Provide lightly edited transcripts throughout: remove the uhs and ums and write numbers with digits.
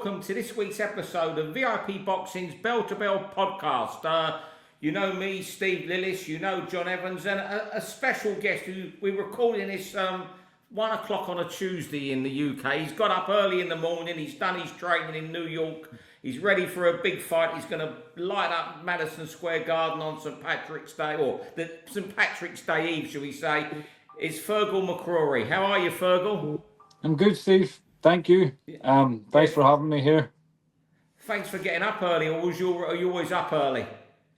welcome to this week's episode of VIP Boxing's Bell to Bell podcast. You know me, Steve Lillis, you know John Evans, and a special guest who we're recording this 1 o'clock on a Tuesday in the UK. He's got up early in the morning, he's done his training in New York, he's ready for a big fight. He's going to light up Madison Square Garden on St. Patrick's Day, or the St. Patrick's Day Eve, shall we say. It's Feargal McCrory. How are you, Feargal? I'm good, Steve. Thank you. Thanks for having me here. Thanks for getting up early. Are you always up early?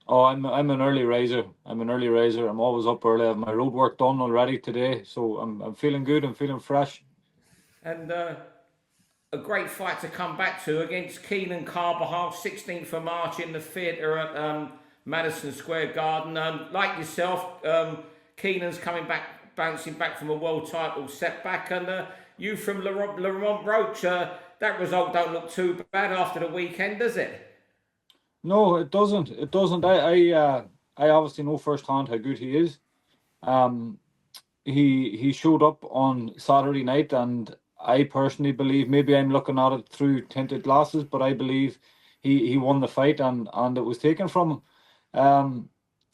Oh, I'm an early riser. I'm always up early. I have my road work done already today, so I'm feeling good. I'm feeling fresh. And a great fight to come back to against Keenan Carbajal, 16th of March in the theatre at Madison Square Garden. Like yourself, Keenan's bouncing back from a world title setback, and you from Lamont Roach. That result don't look too bad after the weekend, does it? No, it doesn't. It doesn't. I obviously know firsthand how good he is. He showed up on Saturday night, and I personally believe, maybe I'm looking at it through tinted glasses, but I believe he won the fight and it was taken from him.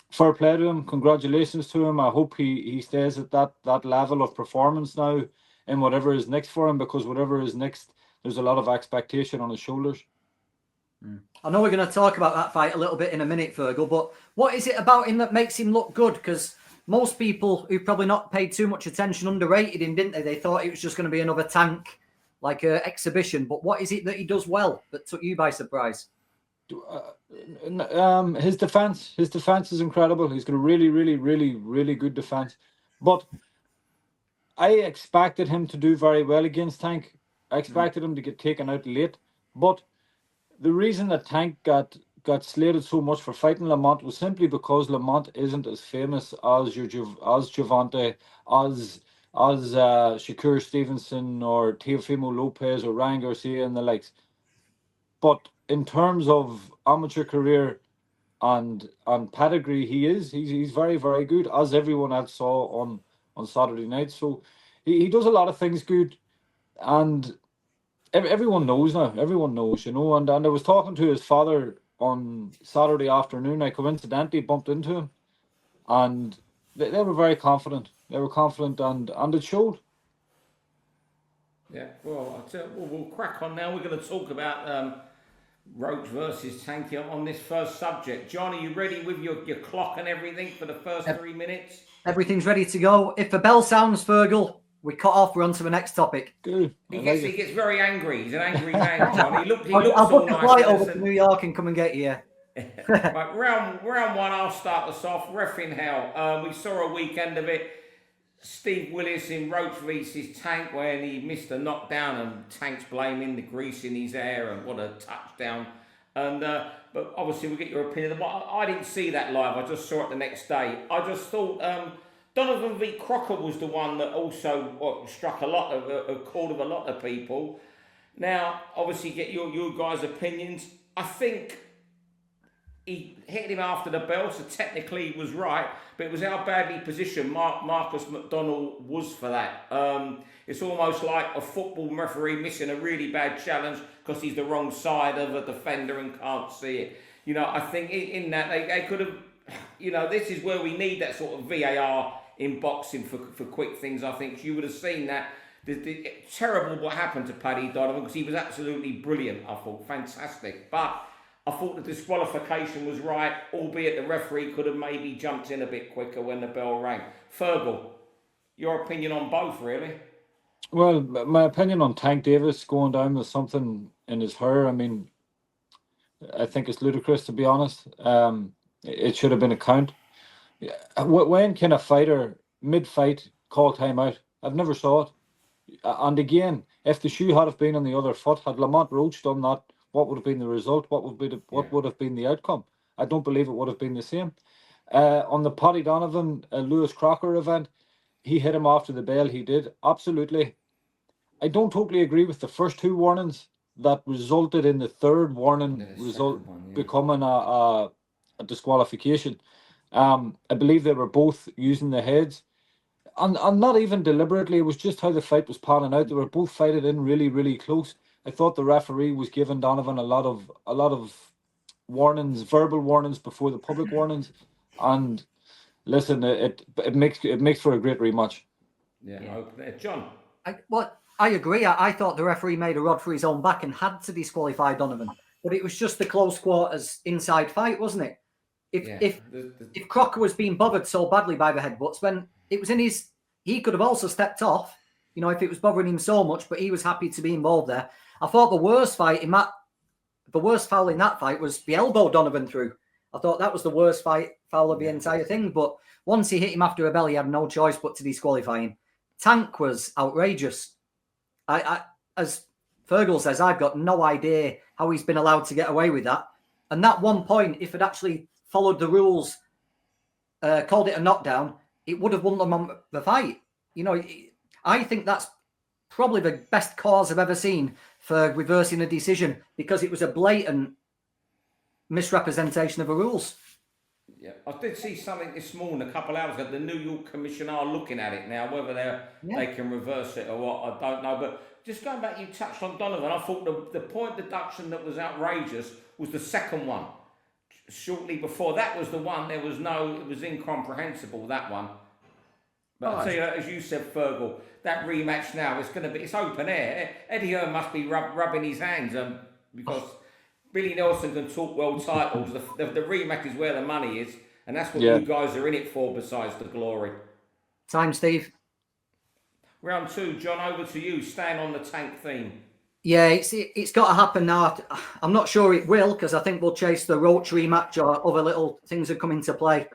Fair play to him. Congratulations to him. I hope he stays at that level of performance now in whatever is next for him, because whatever is next, there's a lot of expectation on his shoulders. I know we're going to talk about that fight a little bit in a minute, Feargal, but what is it about him that makes him look good? Because most people who've probably not paid too much attention underrated him, didn't they? They thought it was just going to be another tank, like an exhibition. But what is it that he does well that took you by surprise? His defense is incredible. He's got a really good defense. But I expected him to do very well against Tank. I expected him to get taken out late. But the reason that Tank got slated so much for fighting Lamont was simply because Lamont isn't as famous as Gervonta, as Shakur Stevenson or Teofimo Lopez or Ryan Garcia and the likes. But in terms of amateur career and pedigree, he's very, very good, as everyone else saw on Saturday night. So he does a lot of things good, and everyone knows now. Everyone knows, and I was talking to his father on Saturday afternoon. I coincidentally bumped into him, and they were very confident. They were confident, and it showed. Yeah, well, we'll crack on now. We're going to talk about Roach versus Tank on this first subject. John, are you ready with your clock and everything for the first 3 minutes? Everything's ready to go. If the bell sounds, Feargal, we cut off. We're on to the next topic. Good. He gets very angry. He's an angry man, John. He looks I'll all book a nice. flight over to New York and come and get you. Right, round one, I'll start us off. Ref in hell. We saw a weekend of it. Steve Willis in Roach versus Tank, when he missed a knockdown and Tank's blaming the grease in his hair, and what a touchdown. And but obviously we'll get your opinion. I didn't see that live. I just saw it the next day. I just thought Donovan v. Crocker was the one that also struck a chord of a lot of people. Now, obviously, get your guys' opinions. I think he hit him after the bell, so technically he was right, but it was how badly positioned Marcus McDonald was for that. It's almost like a football referee missing a really bad challenge because he's the wrong side of a defender and can't see it. I think in that they could have, this is where we need that sort of VAR in boxing for quick things. I think you would have seen that. The terrible what happened to Paddy Donovan, because he was absolutely brilliant, I thought, fantastic. But I thought the disqualification was right, albeit the referee could have maybe jumped in a bit quicker when the bell rang. Feargal, your opinion on both, really? Well, my opinion on Tank Davis going down with something in his hair, I mean, I think it's ludicrous, to be honest. It should have been a count. When can a fighter mid-fight call timeout? I've never saw it. And again, if the shoe had have been on the other foot, had Lamont Roach done that, what would have been the result? What would have been the outcome? I don't believe it would have been the same. On the Paddy Donovan Lewis Crocker event, he hit him after the bell. He did, absolutely. I don't totally agree with the first two warnings that resulted in the third warning becoming a disqualification. I believe they were both using the heads. And not even deliberately, it was just how the fight was panning out. They were both fighting in really, really close. I thought the referee was giving Donovan a lot of warnings, verbal warnings before the public warnings, and listen, it makes for a great rematch. Yeah. John. I agree. I thought the referee made a rod for his own back and had to disqualify Donovan, but it was just the close quarters inside fight, wasn't it? If Crocker was being bothered so badly by the headbutts, when it was in his, he could have also stepped off, you know, if it was bothering him so much, but he was happy to be involved there. I thought the worst foul in that fight was the elbow Donovan threw. I thought that was the worst foul of the entire thing. But once he hit him after a bell, he had no choice but to disqualify him. Tank was outrageous. As Feargal says, I've got no idea how he's been allowed to get away with that. And that one point, if it actually followed the rules, called it a knockdown, it would have won them the fight. You know, I think that's probably the best cause I've ever seen for reversing a decision, because it was a blatant misrepresentation of the rules. Yeah, I did see something this morning, a couple hours ago. The New York Commission are looking at it now. Whether they can reverse it or what, I don't know. But just going back, you touched on Donovan. I thought the point deduction that was outrageous was the second one. Shortly before that was the one. It was incomprehensible, that one. But I'll tell you, as you said, Feargal, that rematch now, it's open air. Eddie Hearn must be rubbing his hands because Billy Nelson can talk world titles. The rematch is where the money is, and that's what you guys are in it for, besides the glory. Time, Steve. Round 2, John, over to you, staying on the Tank theme. Yeah, it's got to happen now. I'm not sure it will, because I think we'll chase the Roach rematch or other little things that come into play.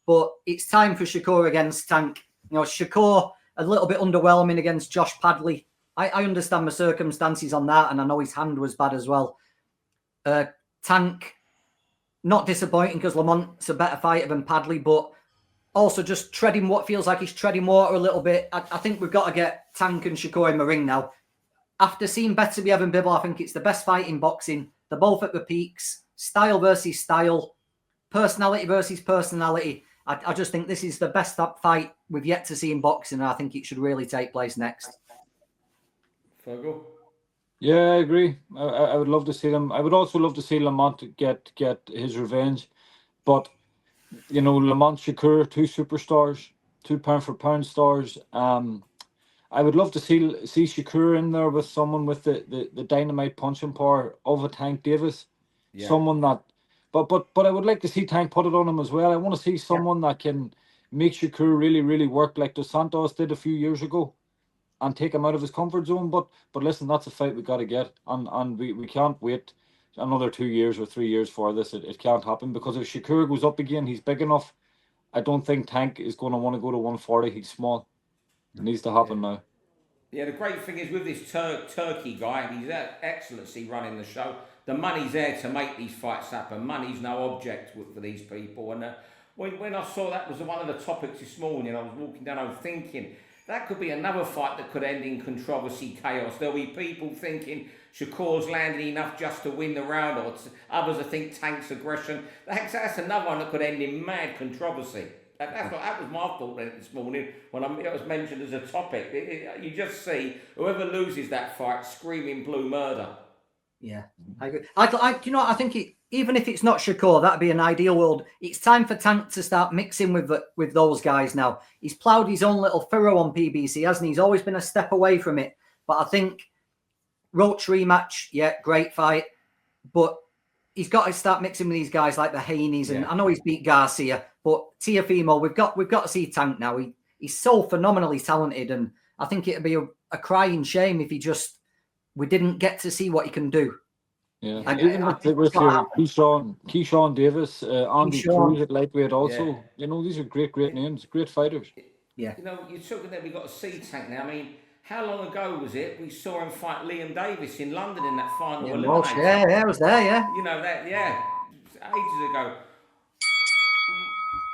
But it's time for Shakur against Tank. You know, Shakur a little bit underwhelming against Josh Padley. I understand the circumstances on that, and I know his hand was bad as well. Tank, not disappointing because Lamont's a better fighter than Padley, but also just treading what feels like he's treading water a little bit. I think we've got to get Tank and Shakur in the ring now. After seeing Beterbiev and Bivol, I think it's the best fight in boxing. They're both at the peaks. Style versus style. Personality versus personality. I just think this is the best fight we've yet to see in boxing, and I think it should really take place next. Feargal? Yeah, I agree. I would love to see them. I would also love to see Lamont get his revenge. But, you know, Lamont, Shakur, 2 superstars, 2 pound-for-pound stars. I would love to see Shakur in there with someone with the dynamite punching power of a Tank Davis. Yeah. Someone that... But I would like to see Tank put it on him as well. I want to see someone that can make Shakur really, really work like Dos Santos did a few years ago and take him out of his comfort zone. But listen, that's a fight we got to get. And we can't wait another 2 years or 3 years for this. It can't happen, because if Shakur goes up again, he's big enough. I don't think Tank is going to want to go to 140. He's small. It needs to happen now. Yeah, the great thing is with this Turkey guy, he's at excellency running the show. The money's there to make these fights happen. Money's no object for these people. And when I saw that was one of the topics this morning, I was walking down, I was thinking, that could be another fight that could end in controversy, chaos. There'll be people thinking Shakur's landing enough just to win the round, or others that think Tank's aggression. That's another one that could end in mad controversy. That was my thought this morning when it was mentioned as a topic. You just see whoever loses that fight screaming blue murder. Yeah, I agree. I think even if it's not Shakur, that'd be an ideal world. It's time for Tank to start mixing with those guys now. He's ploughed his own little furrow on PBC, hasn't he? He's always been a step away from it. But I think Roach rematch, yeah, great fight. But he's got to start mixing with these guys like the Haney's, and I know he's beat Garcia, but Teofimo, we've got to see Tank now. He's so phenomenally talented, and I think it'd be a crying shame if we didn't get to see what he can do. Yeah, and even with Keyshawn Davis, Andy Cruz at lightweight also. Yeah. You know, these are great names, great fighters. Yeah. You know, you're talking that we got to see Tank now. I mean, how long ago was it we saw him fight Liam Davis in London in that final elimination? Yeah, I was there, yeah. You know that, ages ago.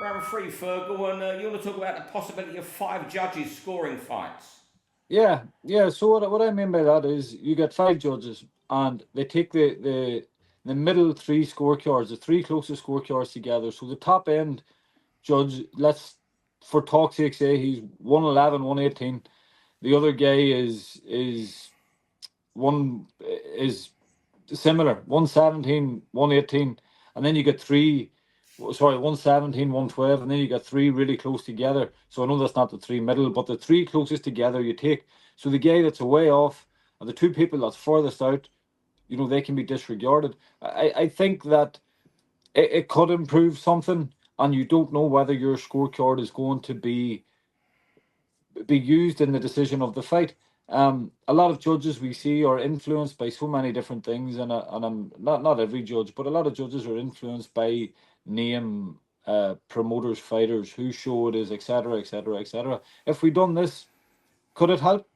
Round 3, Feargal, and you want to talk about the possibility of 5 judges scoring fights? Yeah. So what I mean by that is you get 5 judges, and they take the middle 3 scorecards, the 3 closest scorecards together. So the top end judge, let's for talk's sake say he's 111, 118. The other guy is one is similar, 117, 118, and then you get three. Sorry, 117, 112, and then you got three really close together. So I know that's not the three middle, but the three closest together you take. So the guy that's away off and the two people that's furthest out, they can be disregarded. I think that it could improve something, and you don't know whether your scorecard is going to be used in the decision of the fight. A lot of judges we see are influenced by so many different things, and I'm not every judge, but a lot of judges are influenced by name, promoters, fighters, whose show it is, etc., etc., etc. If we done this, could it help?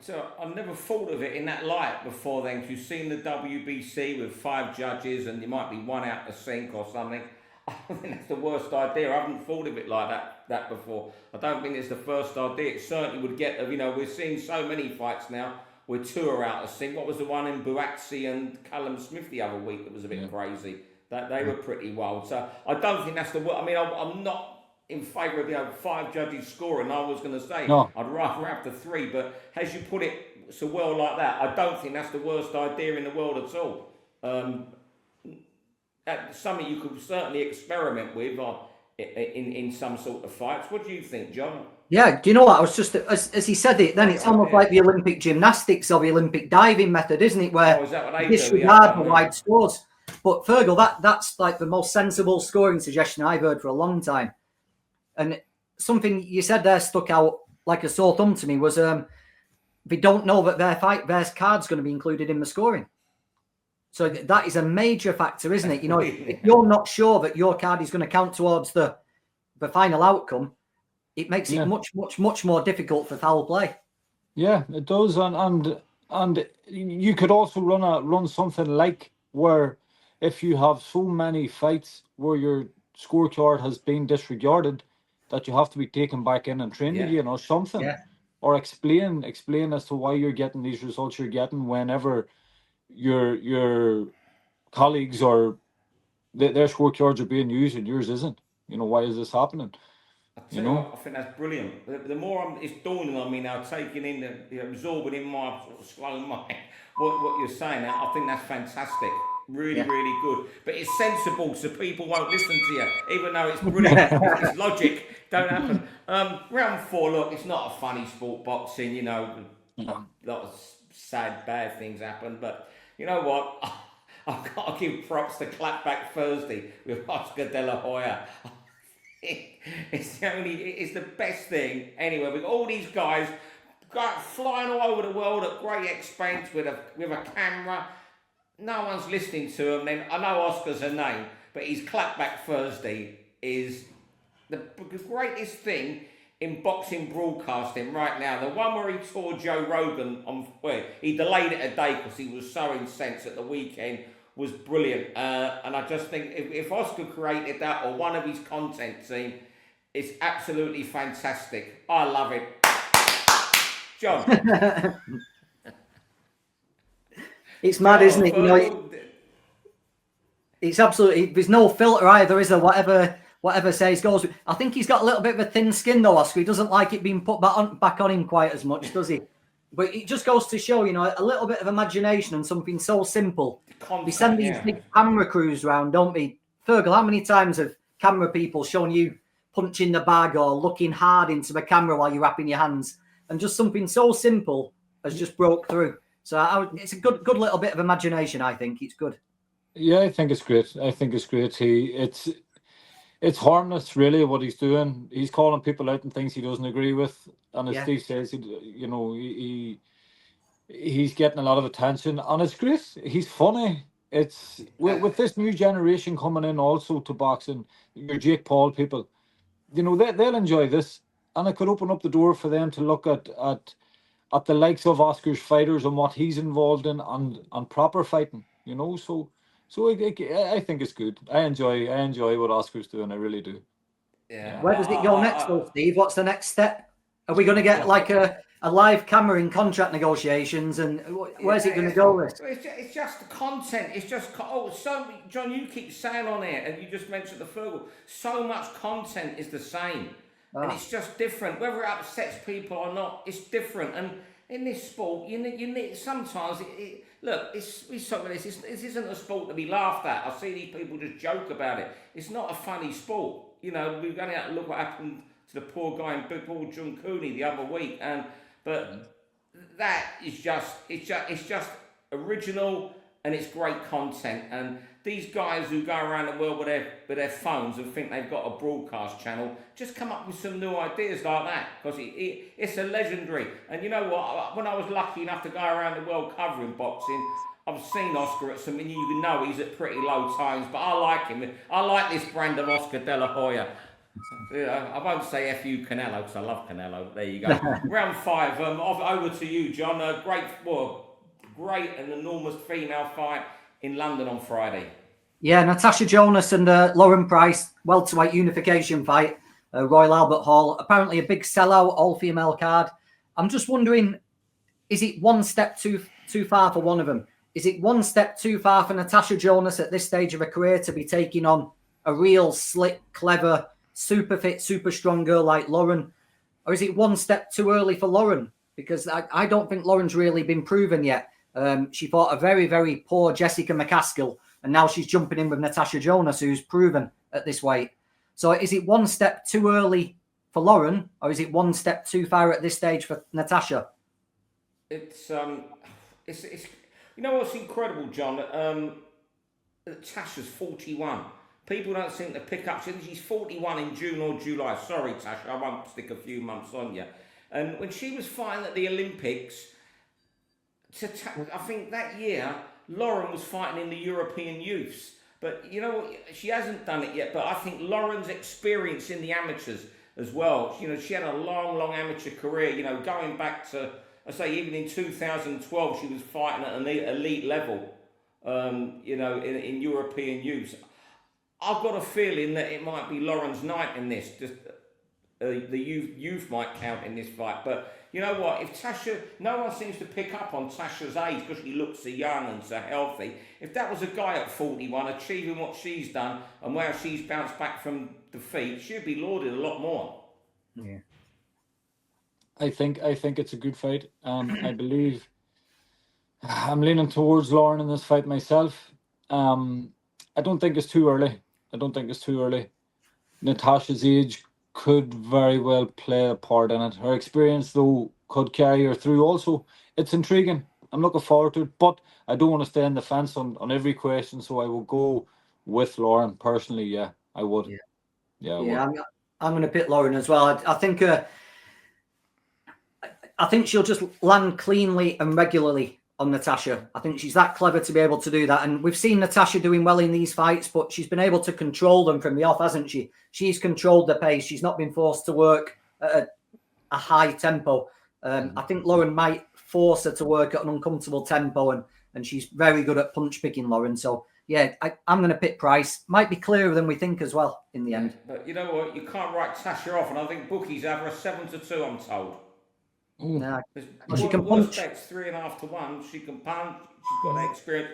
So I've never thought of it in that light before then, 'cause you've seen the WBC with 5 judges and there might be one out of sync or something. I think that's the worst idea. I haven't thought of it like that before. I don't think it's the first idea. It certainly would get, we're seeing so many fights now where 2 are out of sync. What was the one in Buatsi and Callum Smith the other week that was a bit crazy? That they were pretty wild. So I don't think that's the word. I mean, I'm not in favour of 5 judges scoring. I was going to say No. I'd rather have the 3, but as you put it so well like that, I don't think that's the worst idea in the world at all. That's something you could certainly experiment with in some sort of fights. What do you think, John? Yeah, do you know what? I was just, as he said it, then it's almost like the Olympic gymnastics or the Olympic diving method, isn't it? Where is that what they disregard the wide scores. But Feargal, that's like the most sensible scoring suggestion I've heard for a long time. And something you said there stuck out like a sore thumb to me was they don't know that their card's going to be included in the scoring. So that is a major factor, isn't it? If you're not sure that your card is going to count towards the final outcome, it makes it much, much, much more difficult for foul play. Yeah, it does, and you could also run something like where if you have so many fights where your scorecard has been disregarded, that you have to be taken back in and trained again or something, or explain as to why you're getting these results you're getting whenever your colleagues or their scorecards are being used and yours isn't. Why is this happening? I think that's brilliant. The more it's dawning on me now, taking in, absorbing in my sort of slow mind what you're saying. I think that's fantastic. Really, really good. But it's sensible, so people won't listen to you, even though it's brilliant. It's logic. Don't happen. Round 4. Look, it's not a funny sport, boxing. A lot of sad, bad things happen. But you know what? I've got to give props to Clapback Thursday with Oscar De La Hoya. It's the best thing anyway. With all these guys flying all over the world at great expense with a camera, no one's listening to them. Then I know Oscar's a name, but his Clapback Thursday is the greatest thing in boxing broadcasting right now. The one where he tore Joe Rogan he delayed it a day because he was so incensed at the weekend. Was brilliant, and I just think if Oscar created that or one of his content team, it's absolutely fantastic. I love it. John. It's mad, isn't it? It's absolutely, there's no filter either, is there? Whatever says goes. I think he's got a little bit of a thin skin though, Oscar. He doesn't like it being put back on him quite as much, does he? But it just goes to show, a little bit of imagination and something so simple. We send these big camera crews around, don't we? Feargal, how many times have camera people shown you punching the bag or looking hard into the camera while you're wrapping your hands? And just something so simple has just broke through. So it's a good little bit of imagination, I think. It's good. Yeah, I think it's great. It's harmless, really, what he's doing. He's calling people out on things he doesn't agree with. And as Steve says, he's getting a lot of attention. And it's great. He's funny. It's with this new generation coming in also to boxing, your Jake Paul people, they'll enjoy this. And it could open up the door for them to look at the likes of Oscar's fighters and what he's involved in and proper fighting, So I think it's good. I enjoy what Oscar's doing. I really do. Yeah. Where does it go next, though, Steve? What's the next step? Are we going to get like a live camera in contract negotiations? And where's it going to go with? It's just the content. It's just John, you keep saying on it, and you just mentioned the Feargal. So much content is the same, and it's just different. Whether it upsets people or not, it's different. And in this sport, you need sometimes. Look, this isn't a sport to be laughed at. I see these people just joke about it. It's not a funny sport. You know, we're going to look what happened to the poor guy in Big Ball John Cooney the other week, but that is it's just original and it's great content. And these guys who go around the world with their phones and think they've got a broadcast channel, just come up with some new ideas like that, because it's a legendary. And you know what? When I was lucky enough to go around the world covering boxing, I've seen Oscar at some, and you know he's at pretty low times, but I like him. I like this brand of Oscar De La Hoya. You know, I won't say F.U. Canelo because I love Canelo. There you go. Round 5. Over to you, John. Great and enormous female fight in London on Friday. Yeah, Natasha Jonas and Lauren Price, welterweight unification fight, Royal Albert Hall. Apparently a big sellout, all-female card. I'm just wondering, is it one step too far for one of them? Is it one step too far for Natasha Jonas at this stage of her career to be taking on a real slick, clever, super fit, super strong girl like Lauren? Or is it one step too early for Lauren? Because I don't think Lauren's really been proven yet. She fought a very, very poor Jessica McCaskill, and now she's jumping in with Natasha Jonas, who's proven at this weight. So is it one step too early for Lauren, or is it one step too far at this stage for Natasha? It's you know what's incredible, John? Tasha's 41. People don't seem to pick up. She's 41 in June or July. Sorry, Tasha, I won't stick a few months on you. And when she was fighting at the Olympics, I think that year, Lauren was fighting in the European youths. But you know what? She hasn't done it yet. But I think Lauren's experience in the amateurs as well. You know, she had a long amateur career. You know, going back to, I say, even in 2012, she was fighting at an elite level. You know, in European youths. I've got a feeling that it might be Lauren's night in this. Just the youth might count in this fight. But you know what? If Tasha, no one seems to pick up on Tasha's age because she looks so young and so healthy. If that was a guy at 41 achieving what she's done and where she's bounced back from defeat, she'd be lauded a lot more. Yeah. I think it's a good fight. I believe I'm leaning towards Lauren in this fight myself. I don't think it's too early. Natasha's age could very well play a part in it. Her experience, though, could carry her through. Also, it's intriguing. I'm looking forward to it, but I don't want to stay on the fence on every question, so I will go with Lauren personally. Yeah, I would. I'm going to pick Lauren as well. I think she'll just land cleanly and regularly on Natasha. I think she's that clever to be able to do that. And we've seen Natasha doing well in these fights, but she's been able to control them from the off, hasn't she? She's controlled the pace. She's not been forced to work at a high tempo. I think Lauren might force her to work at an uncomfortable tempo, and she's very good at punch picking, Lauren. So, yeah, I'm going to pick Price. Might be clearer than we think as well in the end. But you know what? You can't write Tasha off, and I think bookies have her 7-2, I'm told. No, she can punch. 3.5 to 1. She can punch. She's got that experience.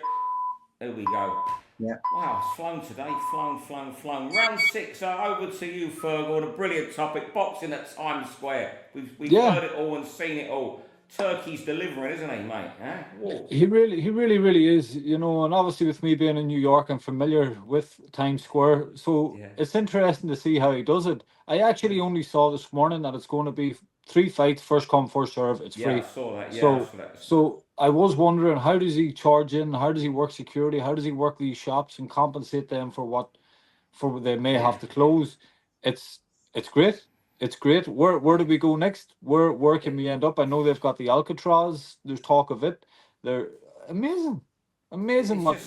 There we go. Yeah. Wow, it's flown today. Flown. Round 6. Over to you, Feargal. A brilliant topic. Boxing at Times Square. We've heard it all and seen it all. Turkey's delivering, isn't he, mate? Huh? He really is. You know, and obviously with me being in New York, I'm familiar with Times Square, so it's interesting to see how he does it. I actually only saw this morning that it's going to be 3 fights, first come, first serve. It's free. I saw that. So I was wondering, how does he charge in? How does he work security? How does he work these shops and compensate them for what they may have to close? It's great. It's great. Where do we go next? Where can we end up? I know they've got the Alcatraz. There's talk of it. They're amazing what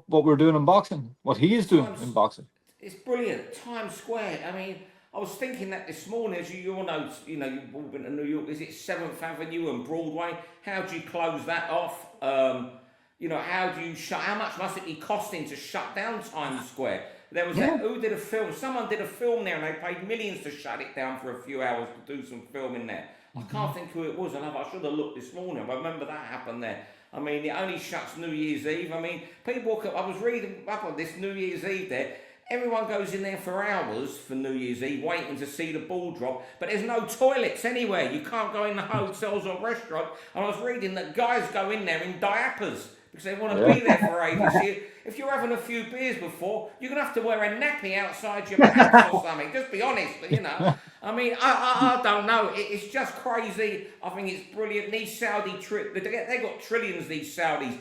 we're doing in boxing. What he is doing in boxing. It's brilliant. Times Square. I mean, I was thinking that this morning, as you all know, you've all been to New York. Is it 7th Avenue and Broadway? How do you close that off? How do you shut? How much must it be costing to shut down Times Square? There was who did a film? Someone did a film there, and they paid millions to shut it down for a few hours to do some filming there. I can't think who it was. I should have looked this morning. I remember that happened there. I mean, it only shuts New Year's Eve. I mean, people. I was reading up on this New Year's Eve there. everyone goes in there for hours for New Year's Eve waiting to see the ball drop, but there's no toilets anywhere. You can't go in the hotels or restaurants. And I was reading that guys go in there in diapers because they want to be there for ages. If you're having a few beers before, you're going to have to wear a nappy outside your pants or something. Just be honest, you know. I mean, I don't know. It's just crazy. I think it's brilliant. These Saudi they got trillions, these Saudis.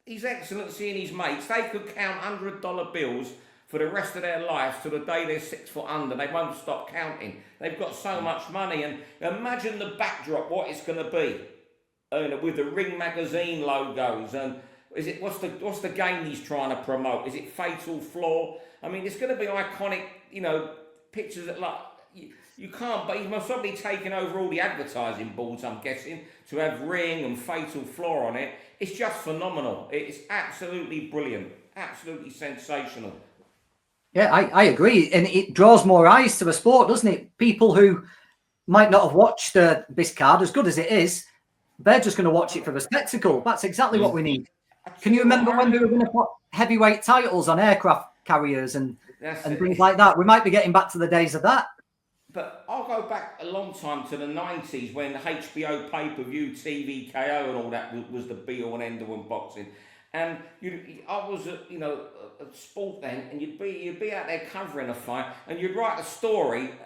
His Excellency and his mates, they could count $100 bills for the rest of their lives till the day they're 6 foot under. They won't stop counting. They've got so much money. And imagine the backdrop, what it's going to be. With the Ring magazine logos and what's the game he's trying to promote? Is it Fatal Flaw? I mean, it's going to be iconic, you know, pictures that like you can't. But he's most probably taken over all the advertising boards, I'm guessing, to have Ring and Fatal Flaw on it. It's just phenomenal. It's absolutely brilliant, absolutely sensational. Yeah, I agree, and it draws more eyes to the sport, doesn't it? People who might not have watched this card, as good as it is, they're just going to watch it for the spectacle. That's exactly what we need. Can you remember when we were going to put heavyweight titles on aircraft carriers and things like that? We might be getting back to the days of that. But I'll go back a long time to the 90s when HBO pay-per-view, TVKO and all that was the be-all and end-all in boxing. And I was at sport then, and you'd be out there covering a fight, and you'd write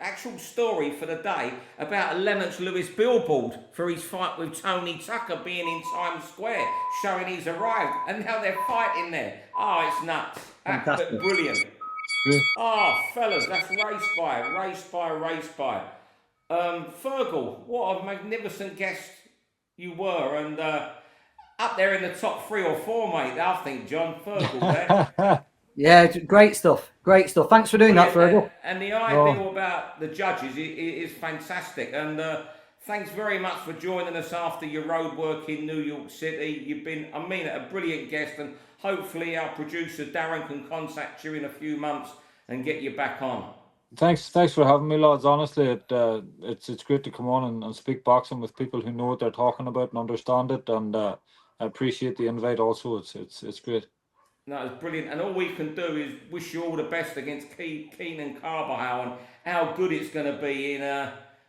actual story for the day about a Lennox Lewis billboard for his fight with Tony Tucker being in Times Square, showing he's arrived, and now they're fighting there. Oh, it's nuts. Absolutely brilliant. Yeah. Oh, fellas, that's race by. Fergal, what a magnificent guest you were, and up there in the top 3 or 4, mate, I think, John Fergal there. Yeah, great stuff. Thanks for doing that, Fergal. And the idea about the judges is fantastic. And thanks very much for joining us after your road work in New York City. You've been, a brilliant guest. And hopefully our producer, Darren, can contact you in a few months and get you back on. Thanks for having me, lads. Honestly, it's great to come on and speak boxing with people who know what they're talking about and understand it. And I appreciate the invite also. It's great. No, it's brilliant. And all we can do is wish you all the best against Keenan Carbajal and how good it's going to be in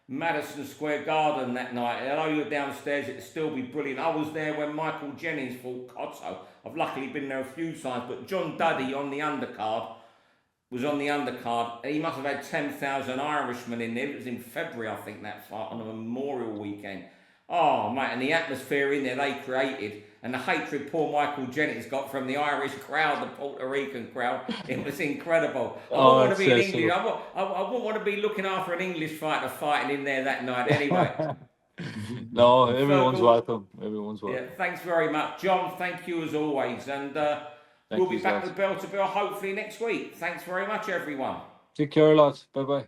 Madison Square Garden that night. I know you're downstairs, it'll still be brilliant. I was there when Michael Jennings fought Cotto. I've luckily been there a few times, but John Duddy was on the undercard. He must have had 10,000 Irishmen in there. It was in February, I think, that fight on a Memorial weekend. Oh, mate, and the atmosphere in there they created, and the hatred poor Michael Jennings got from the Irish crowd, the Puerto Rican crowd, it was incredible. I wouldn't want to be an English. I wouldn't want to be looking after an English fighter fighting in there that night anyway. No, everyone's welcome. Yeah, thanks very much, John. Thank you as always, and we'll be back with Bell to Bell hopefully next week. Thanks very much, everyone. Take care, lads. Bye.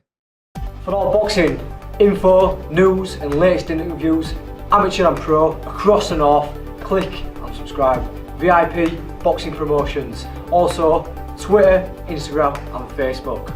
For all boxing info, news, and latest interviews, amateur and pro across the north, click and subscribe. VIP Boxing Promotions. Also, Twitter, Instagram, and Facebook.